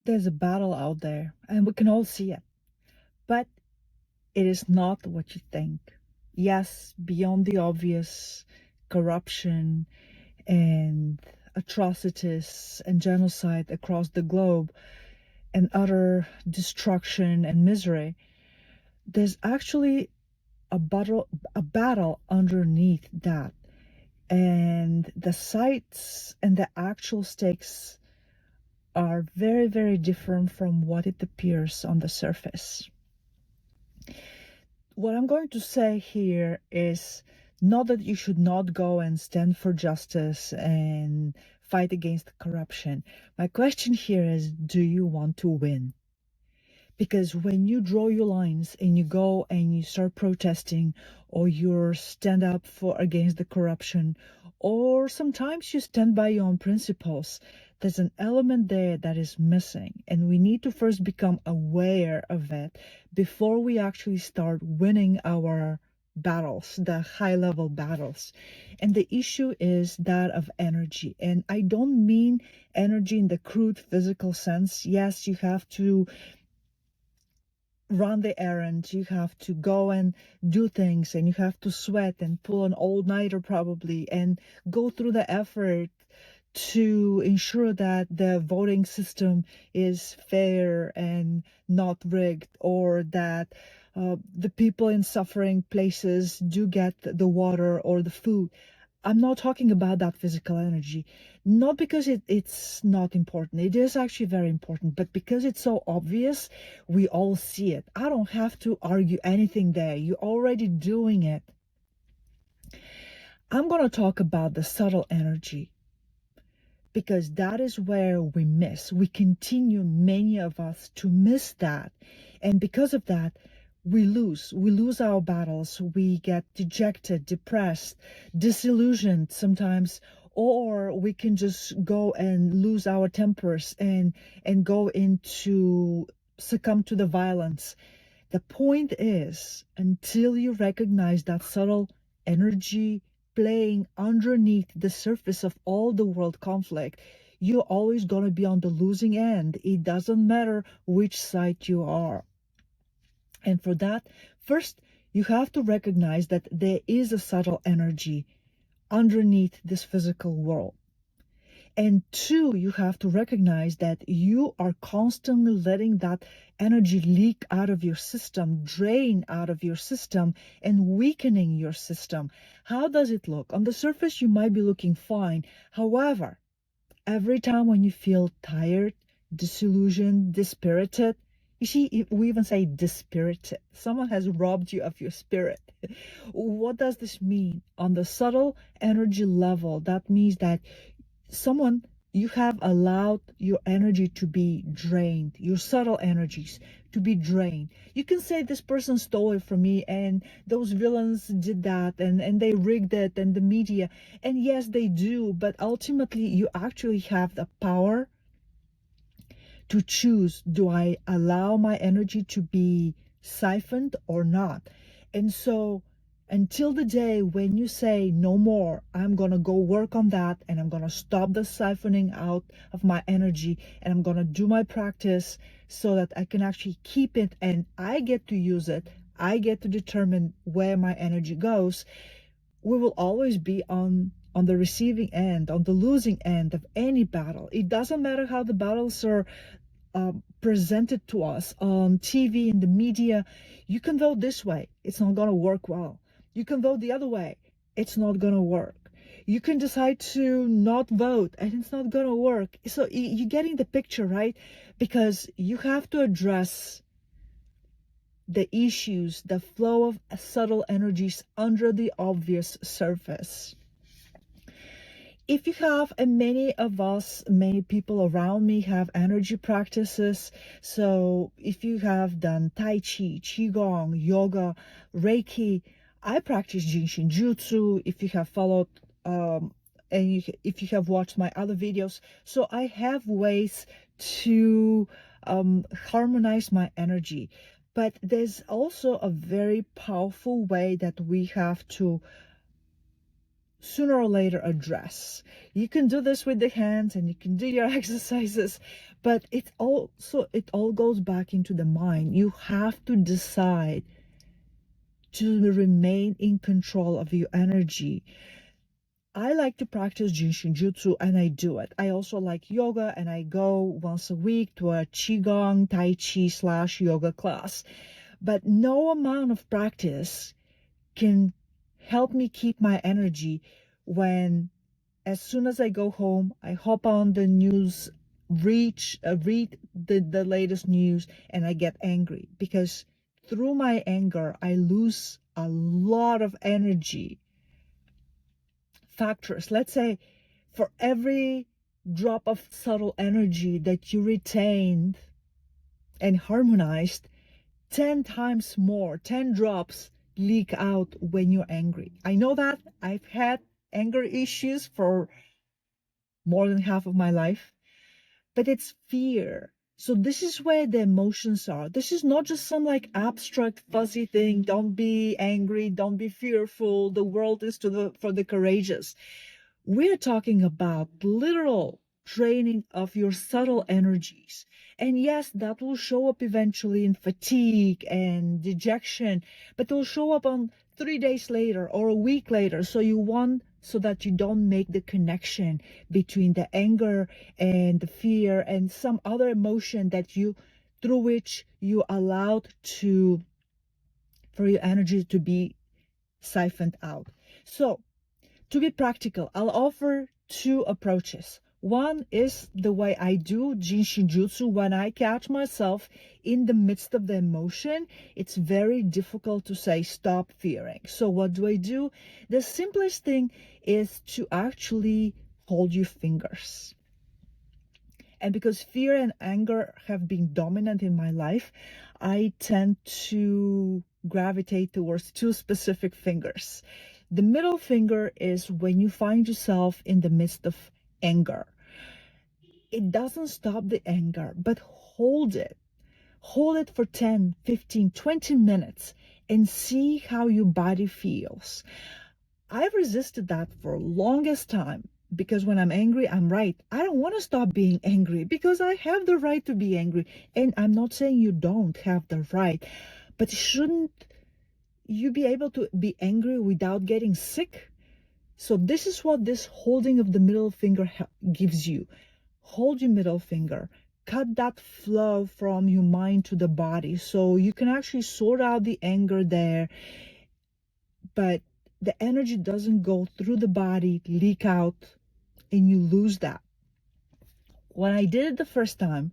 There's a battle out there, and we can all see it, but it is not what you think. Yes, beyond the obvious corruption and atrocities and genocide across the globe and utter destruction and misery, there's actually a battle underneath that. And the sights and the actual stakes are very, very different from what it appears on the surface. What I'm going to say here is not that you should not go and stand for justice and fight against corruption. My question here is, do you want to win? Because when you draw your lines and you go and you start protesting, or you stand up for against the corruption, or sometimes you stand by your own principles, there's an element there that is missing, and we need to first become aware of it before we actually start winning our battles, the high level battles. And the issue is that of energy. And I don't mean energy in the crude physical sense. Yes, you have to run the errand, you have to go and do things, and you have to sweat and pull an all-nighter probably and go through the effort to ensure that the voting system is fair and not rigged, or that the people in suffering places do get the water or the food. I'm not talking about that physical energy, not because it's not important. It is actually very important, but because it's so obvious, we all see it. I don't have to argue anything there. You're already doing it. I'm going to talk about the subtle energy, because that is where we miss. We continue, many of us, to miss that. And because of that, we lose our battles. We get dejected, depressed, disillusioned sometimes, or we can just go and lose our tempers and go into succumb to the violence. The point is, until you recognize that subtle energy playing underneath the surface of all the world conflict, you're always going to be on the losing end. It doesn't matter which side you are. And for that, first, you have to recognize that there is a subtle energy underneath this physical world. And two, you have to recognize that you are constantly letting that energy leak out of your system, drain out of your system, and weakening your system. How does it look? On the surface, you might be looking fine. However, every time when you feel tired, disillusioned, dispirited, you see, we even say dispirited. Someone has robbed you of your spirit. What does this mean? On the subtle energy level, that means that you have allowed your energy to be drained, your subtle energies to be drained. You can say this person stole it from me, and those villains did that, and they rigged it, and the media. And yes, they do, but ultimately you actually have the power to choose, do I allow my energy to be siphoned or not? And so until the day when you say no more, I'm going to go work on that, and I'm going to stop the siphoning out of my energy, and I'm going to do my practice so that I can actually keep it and I get to use it. I get to determine where my energy goes. We will always be on the receiving end, on the losing end of any battle. It doesn't matter how the battles are presented to us on TV, in the media. You can vote this way, it's not going to work well. You can vote the other way, it's not going to work. You can decide to not vote, and it's not going to work. So you're getting the picture, right? Because you have to address the issues, the flow of subtle energies under the obvious surface. If you have, and many of us, many people around me have energy practices. So if you have done Tai Chi, Qigong, yoga, Reiki, I practice Jin Shin Jutsu. If you have followed, if you have watched my other videos, so I have ways to harmonize my energy. But there's also a very powerful way that we have to sooner or later address. You can do this with the hands, and you can do your exercises, But it all goes back into the mind. You have to decide to remain in control of your energy. I like to practice Jinshinjutsu, and I do it. I also like yoga, and I go once a week to a Qigong, Tai Chi / yoga class. But no amount of practice can help me keep my energy when, as soon as I go home, I hop on the news, read the latest news, and I get angry. Because through my anger, I lose a lot of energy factors. Let's say for every drop of subtle energy that you retained and harmonized, 10 times more, 10 drops leak out when you're angry. I know that. I've had anger issues for more than half of my life, but it's fear. So this is where the emotions are. This is not just some like abstract fuzzy thing. Don't be angry, don't be fearful. The world is for the courageous. We're talking about literal training of your subtle energies. And yes, that will show up eventually in fatigue and dejection, but it will show up on 3 days later or a week later. So that you don't make the connection between the anger and the fear and some other emotion through which you allowed for your energy to be siphoned out. So, to be practical, I'll offer 2 approaches. One is the way I do Jinshinjutsu. When I catch myself in the midst of the emotion, it's very difficult to say stop fearing. So what do I do? The simplest thing is to actually hold your fingers. And because fear and anger have been dominant in my life, I tend to gravitate towards 2 specific fingers. The middle finger is when you find yourself in the midst of anger. It doesn't stop the anger, but hold it. Hold it for 10, 15, 20 minutes and see how your body feels. I've resisted that for the longest time because when I'm angry, I'm right. I don't want to stop being angry because I have the right to be angry. And I'm not saying you don't have the right, but shouldn't you be able to be angry without getting sick? So this is what this holding of the middle finger gives you. Hold your middle finger. Cut that flow from your mind to the body so you can actually sort out the anger there, but the energy doesn't go through the body, leak out, and you lose that. When I did it the first time,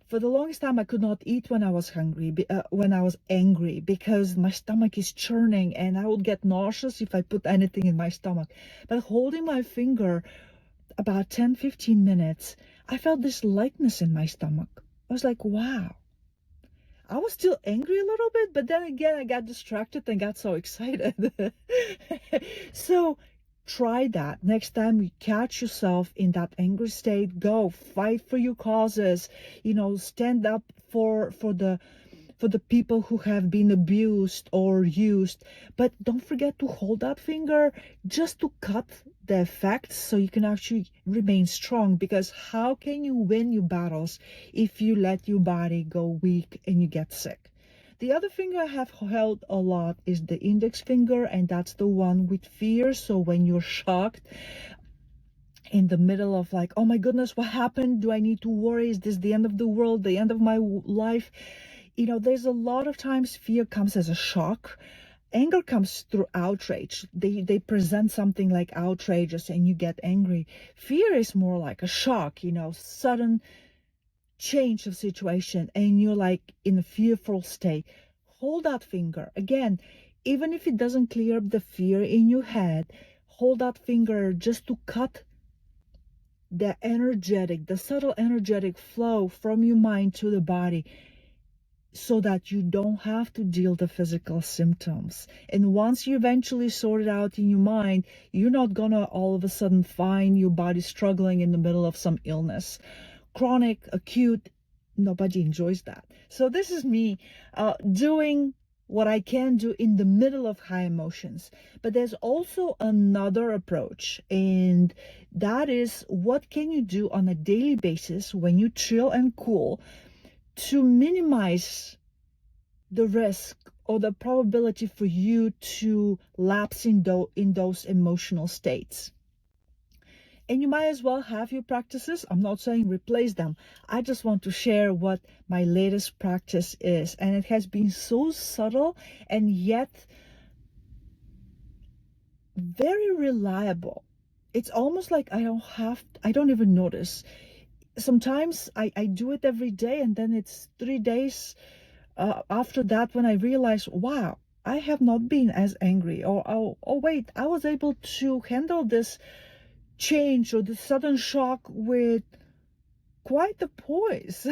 for the longest time, I could not eat when I was hungry, when I was angry, because my stomach is churning and I would get nauseous if I put anything in my stomach. But holding my finger about 10-15 minutes, I felt this lightness in my stomach. I was like, wow. I was still angry a little bit, but then again, I got distracted and got so excited. So try that. Next time you catch yourself in that angry state, go fight for your causes. Stand up for the people who have been abused or used. But don't forget to hold that finger just to cut the effects so you can actually remain strong, because how can you win your battles if you let your body go weak and you get sick? The other finger I have held a lot is the index finger, and that's the one with fear. So when you're shocked in the middle of like, oh my goodness, what happened? Do I need to worry? Is this the end of the world, the end of my life? There's a lot of times fear comes as a shock. Anger comes through outrage. They present something like outrageous and you get angry. Fear is more like a shock, sudden change of situation and you're like in a fearful state. Hold that finger. Again, even if it doesn't clear up the fear in your head, hold that finger just to cut the subtle energetic flow from your mind to the body, so that you don't have to deal the physical symptoms. And once you eventually sort it out in your mind, you're not gonna all of a sudden find your body struggling in the middle of some illness. Chronic, acute, nobody enjoys that. So this is me doing what I can do in the middle of high emotions. But there's also another approach, and that is, what can you do on a daily basis when you chill and cool to minimize the risk or the probability for you to lapse in those emotional states. And you might as well have your practices. I'm not saying replace them. I just want to share what my latest practice is. And it has been so subtle and yet very reliable. It's almost like I don't even notice. Sometimes I do it every day, and then it's 3 days after that when I realize, wow, I have not been as angry, or oh wait, I was able to handle this change or the sudden shock with quite the poise.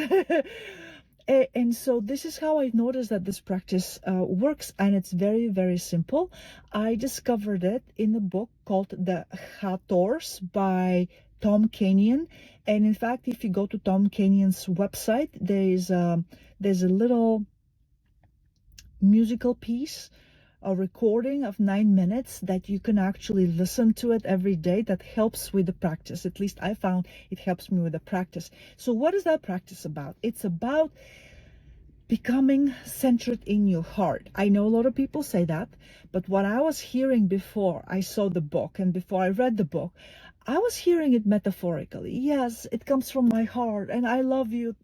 And so this is how I noticed that this practice works, and it's very, very simple. I discovered it in a book called The Hathors by Tom Kenyon. And in fact, if you go to Tom Kenyon's website, there's a little musical piece, a recording of 9 minutes that you can actually listen to it every day. That helps with the practice. At least I found it helps me with the practice. So what is that practice about? It's about becoming centered in your heart. I know a lot of people say that, but what I was hearing before I saw the book and before I read the book, I was hearing it metaphorically. Yes, it comes from my heart, and I love you,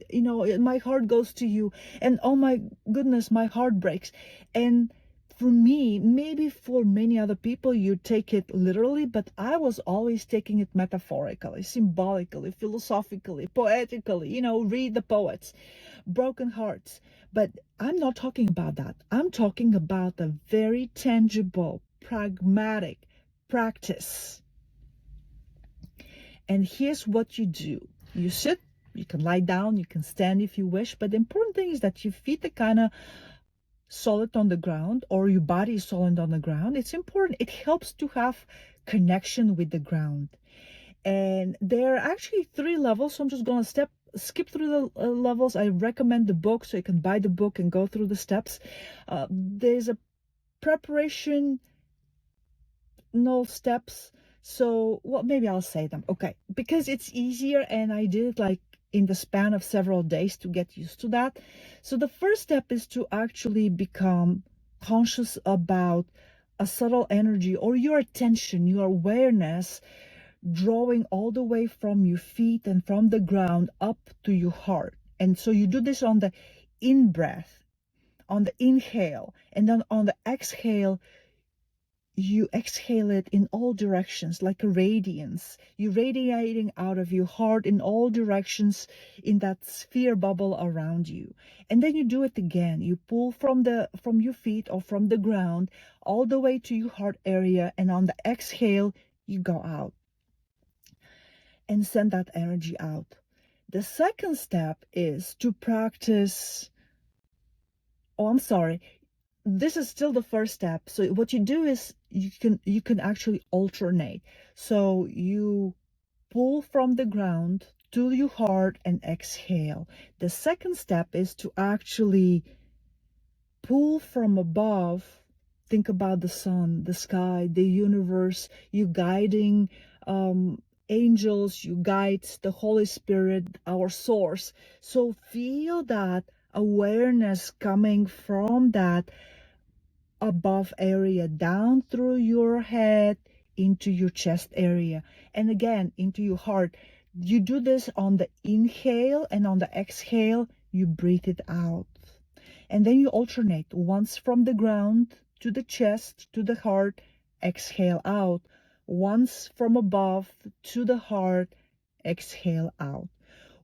my heart goes to you, and oh my goodness, my heart breaks. And for me, maybe for many other people, you take it literally, but I was always taking it metaphorically, symbolically, philosophically, poetically, read the poets, broken hearts. But I'm not talking about that. I'm talking about a very tangible, pragmatic practice. And here's what you do. You sit, you can lie down, you can stand if you wish, but the important thing is that your feet are kind of solid on the ground, or your body is solid on the ground. It's important. It helps to have connection with the ground. And there are actually 3 levels, so I'm just going to skip through the levels. I recommend the book, so you can buy the book and go through the steps. There's a preparation, no steps. So, well, maybe I'll say them. Okay, because it's easier, and I did it like in the span of several days to get used to that. So the first step is to actually become conscious about a subtle energy, or your attention, your awareness, drawing all the way from your feet and from the ground up to your heart. And so you do this on the in-breath, on the inhale, and then on the exhale, you exhale it in all directions like a radiance. You're radiating out of your heart in all directions in that sphere bubble around you. And then you do it again. You pull from your feet or from the ground all the way to your heart area, and on the exhale, you go out and send that energy out. The second step is to practice, this is still the first step. So what you do is you can actually alternate. So you pull from the ground to your heart and exhale. The second step is to actually pull from above. Think about the sun, the sky, the universe, you guiding angels, you guides, the Holy Spirit, our source. So feel that awareness coming from that above area down through your head into your chest area, and again into your heart. You do this on the inhale, and on the exhale you breathe it out. And then you alternate, once from the ground to the chest to the heart, exhale out. Once from above to the heart, exhale out.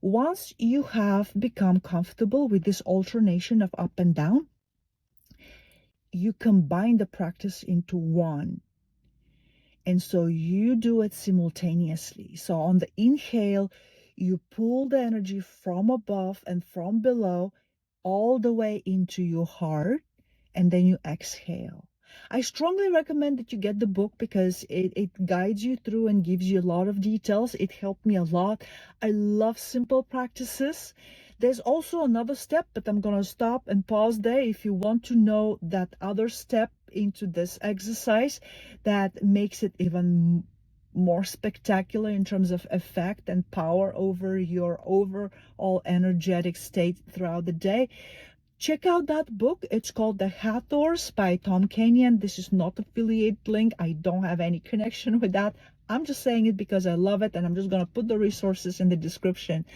Once you have become comfortable with this alternation of up and down, you combine the practice into one. And so you do it simultaneously. So on the inhale, you pull the energy from above and from below all the way into your heart, and then you exhale. I strongly recommend that you get the book because it guides you through and gives you a lot of details. It helped me a lot. I love simple practices. There's also another step, but I'm going to stop and pause there. If you want to know that other step into this exercise that makes it even more spectacular in terms of effect and power over your overall energetic state throughout the day, check out that book. It's called The Hathors by Tom Kenyon. This is not affiliate link. I don't have any connection with that. I'm just saying it because I love it, and I'm just going to put the resources in the description.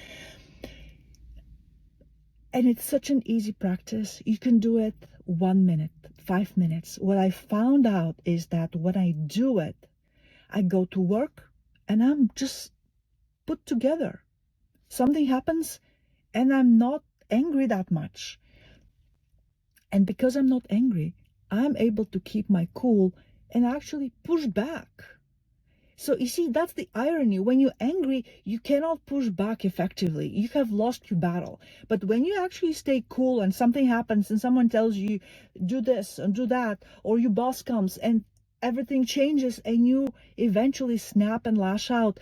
And it's such an easy practice. You can do it 1 minute, 5 minutes. What I found out is that when I do it, I go to work and I'm just put together. Something happens and I'm not angry that much. And because I'm not angry, I'm able to keep my cool and actually push back. So you see, that's the irony. When you're angry, you cannot push back effectively. You have lost your battle. But when you actually stay cool and something happens and someone tells you, do this and do that, or your boss comes and everything changes and you eventually snap and lash out,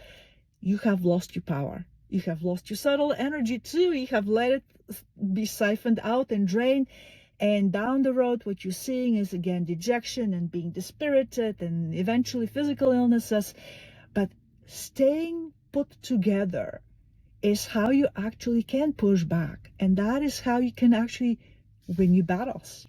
you have lost your power. You have lost your subtle energy too. You have let it be siphoned out and drained. And down the road, what you're seeing is, again, dejection and being dispirited and eventually physical illnesses. But staying put together is how you actually can push back. And that is how you can actually win your battles.